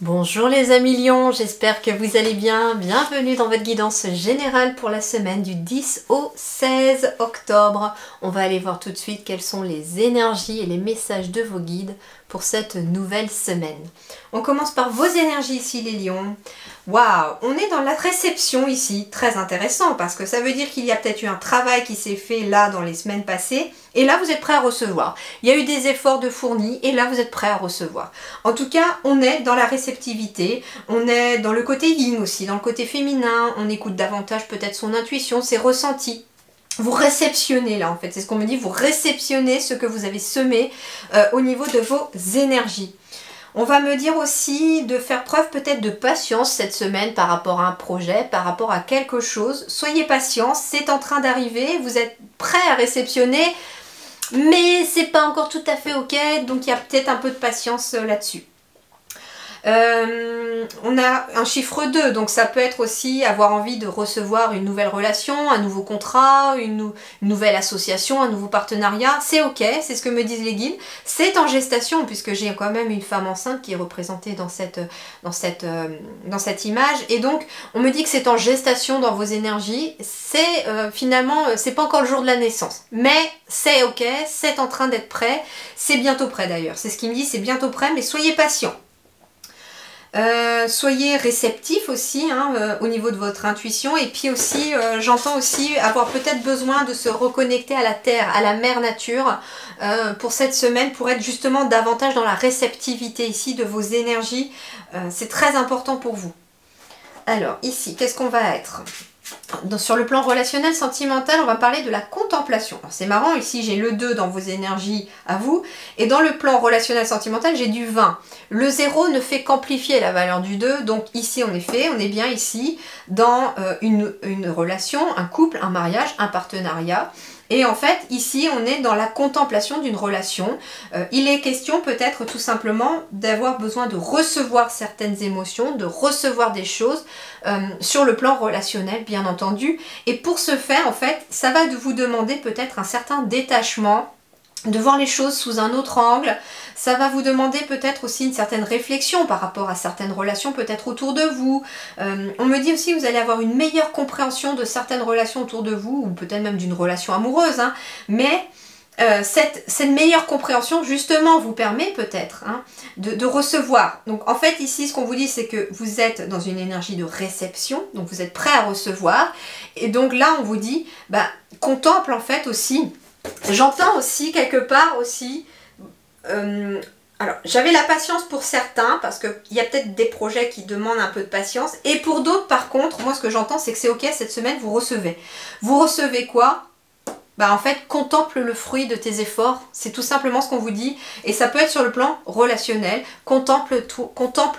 Bonjour les amis lions, j'espère que vous allez bien. Bienvenue dans votre guidance générale pour la semaine du 10 au 16 octobre. On va aller voir tout de suite quelles sont les énergies et les messages de vos guides pour cette nouvelle semaine. On commence par vos énergies ici les lions. Waouh, on est dans la réception ici, très intéressant parce que ça veut dire qu'il y a peut-être eu un travail qui s'est fait là dans les semaines passées et là vous êtes prêt à recevoir. Il y a eu des efforts de fournis et là vous êtes prêt à recevoir. En tout cas, on est dans la réceptivité, on est dans le côté yin aussi, dans le côté féminin, on écoute davantage peut-être son intuition, ses ressentis. Vous réceptionnez là en fait, c'est ce qu'on me dit, vous réceptionnez ce que vous avez semé au niveau de vos énergies. On va me dire aussi de faire preuve peut-être de patience cette semaine par rapport à un projet, par rapport à quelque chose. Soyez patient, c'est en train d'arriver, vous êtes prêt à réceptionner, mais c'est pas encore tout à fait ok, donc il y a peut-être un peu de patience là-dessus. On a un chiffre 2, donc ça peut être aussi avoir envie de recevoir une nouvelle relation, un nouveau contrat, une nouvelle association, un nouveau partenariat. C'est ok, c'est ce que me disent les guides. C'est en gestation, puisque j'ai quand même une femme enceinte qui est représentée dans cette image. Et donc, on me dit que c'est en gestation dans vos énergies. C'est finalement, c'est pas encore le jour de la naissance. Mais c'est ok, c'est en train d'être prêt. C'est bientôt prêt d'ailleurs. C'est ce qu'il me dit, c'est bientôt prêt, mais soyez patient. Soyez réceptif aussi au niveau de votre intuition et puis aussi j'entends aussi avoir peut-être besoin de se reconnecter à la terre, à la mère nature pour cette semaine pour être justement davantage dans la réceptivité ici de vos énergies. C'est très important pour vous. Alors ici, qu'est-ce qu'on va être ? Sur le plan relationnel, sentimental, on va parler de la contemplation. C'est marrant, ici j'ai le 2 dans vos énergies à vous, et dans le plan relationnel sentimental, j'ai du 20. Le 0 ne fait qu'amplifier la valeur du 2, donc ici en effet, on est bien ici dans une relation, un couple, un mariage, un partenariat. Et en fait, ici, on est dans la contemplation d'une relation. Il est question peut-être tout simplement d'avoir besoin de recevoir certaines émotions, de recevoir des choses sur le plan relationnel, bien entendu. Et pour ce faire, en fait, ça va vous demander peut-être un certain détachement, de voir les choses sous un autre angle. Ça va vous demander peut-être aussi une certaine réflexion par rapport à certaines relations peut-être autour de vous. On me dit aussi que vous allez avoir une meilleure compréhension de certaines relations autour de vous, ou peut-être même d'une relation amoureuse, mais cette meilleure compréhension justement vous permet peut-être de recevoir. Donc en fait ici ce qu'on vous dit c'est que vous êtes dans une énergie de réception, donc vous êtes prêt à recevoir, et donc là on vous dit, contemple en fait aussi. J'entends aussi quelque part aussi, alors j'avais la patience pour certains parce qu'il y a peut-être des projets qui demandent un peu de patience, et pour d'autres par contre, moi ce que j'entends c'est que c'est ok, cette semaine vous recevez. Vous recevez quoi ? En fait, contemple le fruit de tes efforts, c'est tout simplement ce qu'on vous dit, et ça peut être sur le plan relationnel, contemple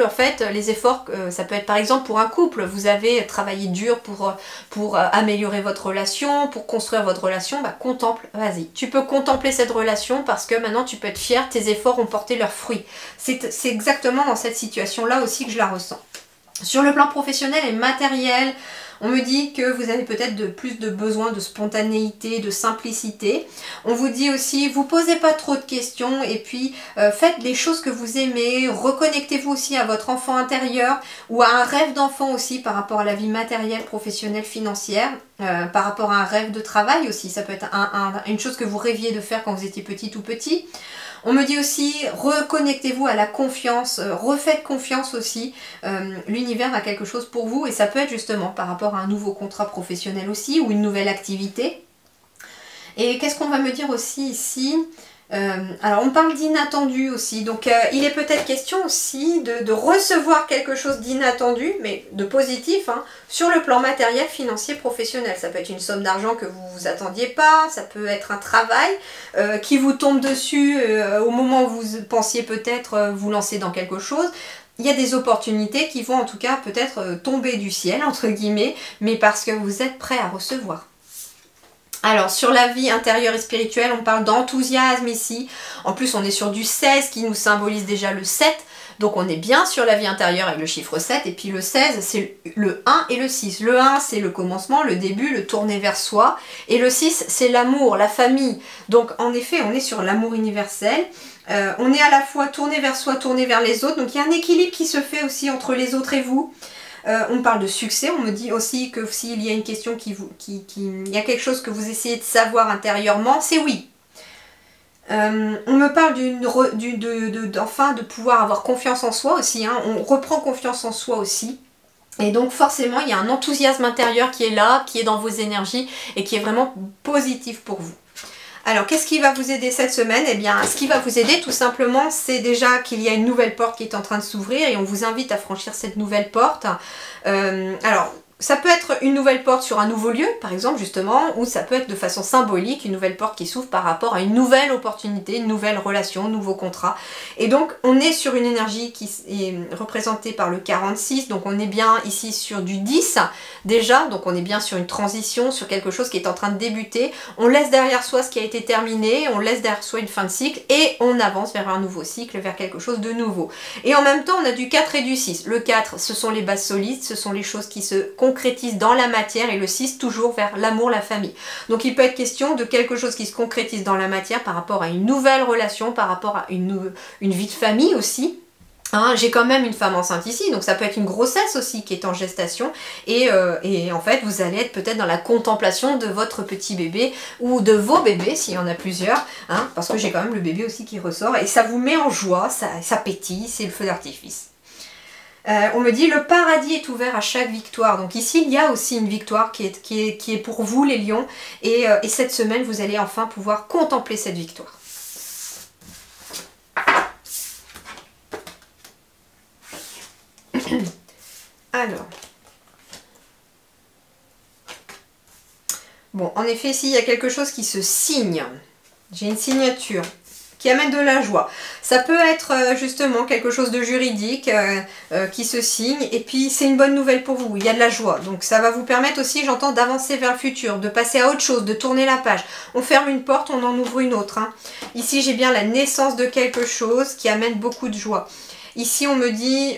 en fait les efforts, ça peut être par exemple pour un couple, vous avez travaillé dur pour améliorer votre relation, pour construire votre relation, contemple, vas-y, tu peux contempler cette relation parce que maintenant tu peux être fier, tes efforts ont porté leurs fruits. C'est exactement dans cette situation-là aussi que je la ressens. Sur le plan professionnel et matériel, on me dit que vous avez peut-être plus de besoin de spontanéité, de simplicité. On vous dit aussi, vous posez pas trop de questions et puis faites les choses que vous aimez. Reconnectez-vous aussi à votre enfant intérieur ou à un rêve d'enfant aussi par rapport à la vie matérielle, professionnelle, financière. Par rapport à un rêve de travail aussi. Ça peut être une chose que vous rêviez de faire quand vous étiez petite ou petit. On me dit aussi, reconnectez-vous à la confiance, refaites confiance aussi, l'univers a quelque chose pour vous et ça peut être justement par rapport à un nouveau contrat professionnel aussi ou une nouvelle activité. Et qu'est-ce qu'on va me dire aussi ici ? Alors on parle d'inattendu aussi, donc il est peut-être question aussi de recevoir quelque chose d'inattendu, mais de positif, sur le plan matériel, financier, professionnel. Ça peut être une somme d'argent que vous ne vous attendiez pas, ça peut être un travail qui vous tombe dessus au moment où vous pensiez peut-être vous lancer dans quelque chose. Il y a des opportunités qui vont en tout cas peut-être tomber du ciel, entre guillemets, mais parce que vous êtes prêt à recevoir. Alors, sur la vie intérieure et spirituelle, on parle d'enthousiasme ici. En plus, on est sur du 16 qui nous symbolise déjà le 7. Donc on est bien sur la vie intérieure avec le chiffre 7, et puis le 16, c'est le 1 et le 6. Le 1, c'est le commencement, le début, le tourner vers soi, et le 6, c'est l'amour, la famille. Donc en effet, on est sur l'amour universel. On est à la fois tourné vers soi, tourné vers les autres, donc il y a un équilibre qui se fait aussi entre les autres et vous. On parle de succès, on me dit aussi que s'il y a une question il y a quelque chose que vous essayez de savoir intérieurement, c'est oui. On me parle enfin de pouvoir avoir confiance en soi aussi, hein. On reprend confiance en soi aussi. Et donc forcément, il y a un enthousiasme intérieur qui est là, qui est dans vos énergies et qui est vraiment positif pour vous. Alors, qu'est-ce qui va vous aider cette semaine? Eh bien, ce qui va vous aider tout simplement, c'est déjà qu'il y a une nouvelle porte qui est en train de s'ouvrir et on vous invite à franchir cette nouvelle porte. Alors, ça peut être une nouvelle porte sur un nouveau lieu, par exemple, justement, ou ça peut être de façon symbolique, une nouvelle porte qui s'ouvre par rapport à une nouvelle opportunité, une nouvelle relation, un nouveau contrat. Et donc, on est sur une énergie qui est représentée par le 46, donc on est bien ici sur du 10 déjà, donc on est bien sur une transition, sur quelque chose qui est en train de débuter. On laisse derrière soi ce qui a été terminé, on laisse derrière soi une fin de cycle, et on avance vers un nouveau cycle, vers quelque chose de nouveau. Et en même temps, on a du 4 et du 6. Le 4, ce sont les bases solides, ce sont les choses qui se concrétise dans la matière, et le 6 toujours vers l'amour, la famille. Donc il peut être question de quelque chose qui se concrétise dans la matière par rapport à une nouvelle relation, par rapport à une vie de famille aussi. Hein, j'ai quand même une femme enceinte ici, donc ça peut être une grossesse aussi qui est en gestation, et en fait vous allez être peut-être dans la contemplation de votre petit bébé ou de vos bébés s'il y en a plusieurs, hein, parce que j'ai quand même le bébé aussi qui ressort et ça vous met en joie, ça pétille, c'est le feu d'artifice. On me dit le paradis est ouvert à chaque victoire. Donc ici, il y a aussi une victoire qui est pour vous les lions. Et cette semaine, vous allez enfin pouvoir contempler cette victoire. Alors. Bon, en effet, ici, il y a quelque chose qui se signe. J'ai une signature qui amène de la joie. Ça peut être justement quelque chose de juridique qui se signe, et puis c'est une bonne nouvelle pour vous, il y a de la joie. Donc ça va vous permettre aussi, j'entends, d'avancer vers le futur, de passer à autre chose, de tourner la page. On ferme une porte, on en ouvre une autre. Hein. Ici j'ai bien la naissance de quelque chose qui amène beaucoup de joie. Ici, on me dit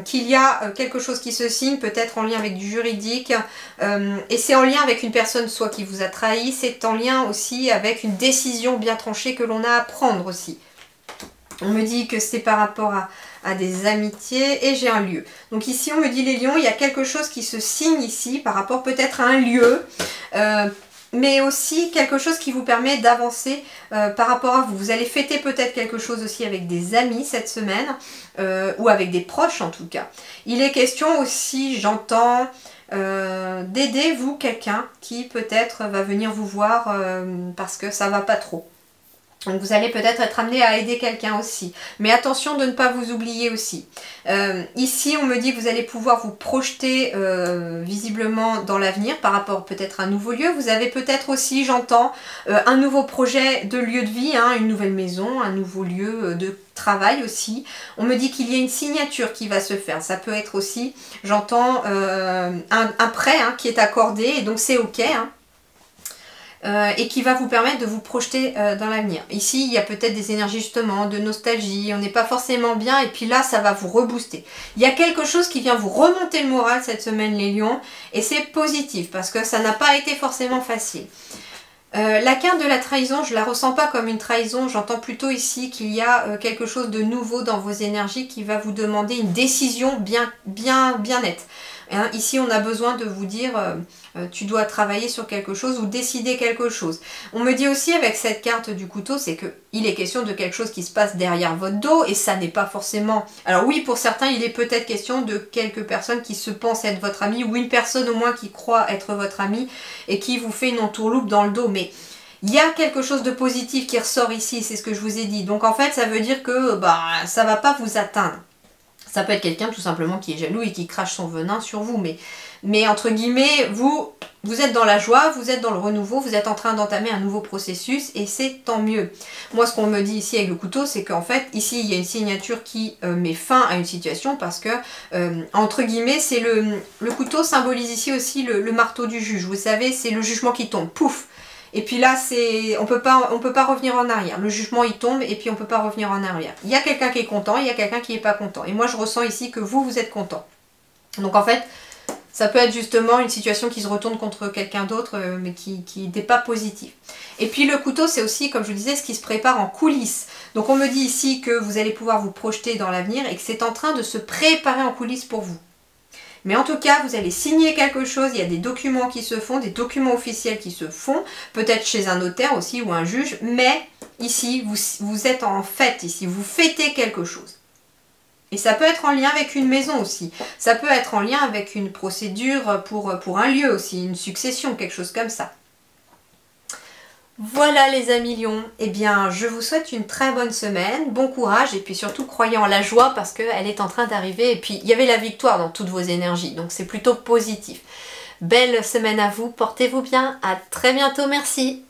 qu'il y a quelque chose qui se signe, peut-être en lien avec du juridique, et c'est en lien avec une personne soit qui vous a trahi, c'est en lien aussi avec une décision bien tranchée que l'on a à prendre aussi. On me dit que c'est par rapport à des amitiés, et j'ai un lieu. Donc ici, on me dit les lions, il y a quelque chose qui se signe ici par rapport peut-être à un lieu, mais aussi quelque chose qui vous permet d'avancer par rapport à vous. Vous allez fêter peut-être quelque chose aussi avec des amis cette semaine, ou avec des proches en tout cas. Il est question aussi, j'entends, d'aider vous quelqu'un qui peut-être va venir vous voir parce que ça va pas trop. Donc vous allez peut-être être amené à aider quelqu'un aussi. Mais attention de ne pas vous oublier aussi. Ici, on me dit que vous allez pouvoir vous projeter visiblement dans l'avenir par rapport peut-être à un nouveau lieu. Vous avez peut-être aussi, j'entends, un nouveau projet de lieu de vie, hein, une nouvelle maison, un nouveau lieu de travail aussi. On me dit qu'il y a une signature qui va se faire. Ça peut être aussi, j'entends, un prêt hein, qui est accordé, et donc c'est ok. Hein. Et qui va vous permettre de vous projeter dans l'avenir. Ici, il y a peut-être des énergies justement de nostalgie, on n'est pas forcément bien, et puis là, ça va vous rebooster. Il y a quelque chose qui vient vous remonter le moral cette semaine, les lions, et c'est positif, parce que ça n'a pas été forcément facile. La carte de la trahison, je ne la ressens pas comme une trahison, j'entends plutôt ici qu'il y a quelque chose de nouveau dans vos énergies qui va vous demander une décision bien nette. Hein, ici, on a besoin de vous dire, tu dois travailler sur quelque chose ou décider quelque chose. On me dit aussi avec cette carte du couteau, c'est qu'il est question de quelque chose qui se passe derrière votre dos, et ça n'est pas forcément... Alors oui, pour certains, il est peut-être question de quelques personnes qui se pensent être votre ami, ou une personne au moins qui croit être votre ami et qui vous fait une entourloupe dans le dos, mais... Il y a quelque chose de positif qui ressort ici, c'est ce que je vous ai dit. Donc en fait, ça veut dire que ça ne va pas vous atteindre. Ça peut être quelqu'un tout simplement qui est jaloux et qui crache son venin sur vous. Mais entre guillemets, vous êtes dans la joie, vous êtes dans le renouveau, vous êtes en train d'entamer un nouveau processus, et c'est tant mieux. Moi, ce qu'on me dit ici avec le couteau, c'est qu'en fait, ici, il y a une signature qui met fin à une situation parce que, entre guillemets, c'est le couteau symbolise ici aussi le marteau du juge. Vous savez, c'est le jugement qui tombe. Pouf! Et puis là, on peut pas revenir en arrière. Le jugement, il tombe et puis on peut pas revenir en arrière. Il y a quelqu'un qui est content, il y a quelqu'un qui n'est pas content. Et moi, je ressens ici que vous êtes content. Donc en fait, ça peut être justement une situation qui se retourne contre quelqu'un d'autre, mais qui n'est pas positive. Et puis le couteau, c'est aussi, comme je vous disais, ce qui se prépare en coulisses. Donc on me dit ici que vous allez pouvoir vous projeter dans l'avenir et que c'est en train de se préparer en coulisses pour vous. Mais en tout cas, vous allez signer quelque chose, il y a des documents qui se font, des documents officiels qui se font, peut-être chez un notaire aussi ou un juge, mais ici, vous êtes en fête, ici, vous fêtez quelque chose. Et ça peut être en lien avec une maison aussi, ça peut être en lien avec une procédure pour un lieu aussi, une succession, quelque chose comme ça. Voilà les amis lions, eh bien je vous souhaite une très bonne semaine, bon courage et puis surtout croyez en la joie parce qu'elle est en train d'arriver et puis il y avait la victoire dans toutes vos énergies, donc c'est plutôt positif. Belle semaine à vous, portez-vous bien, à très bientôt, merci.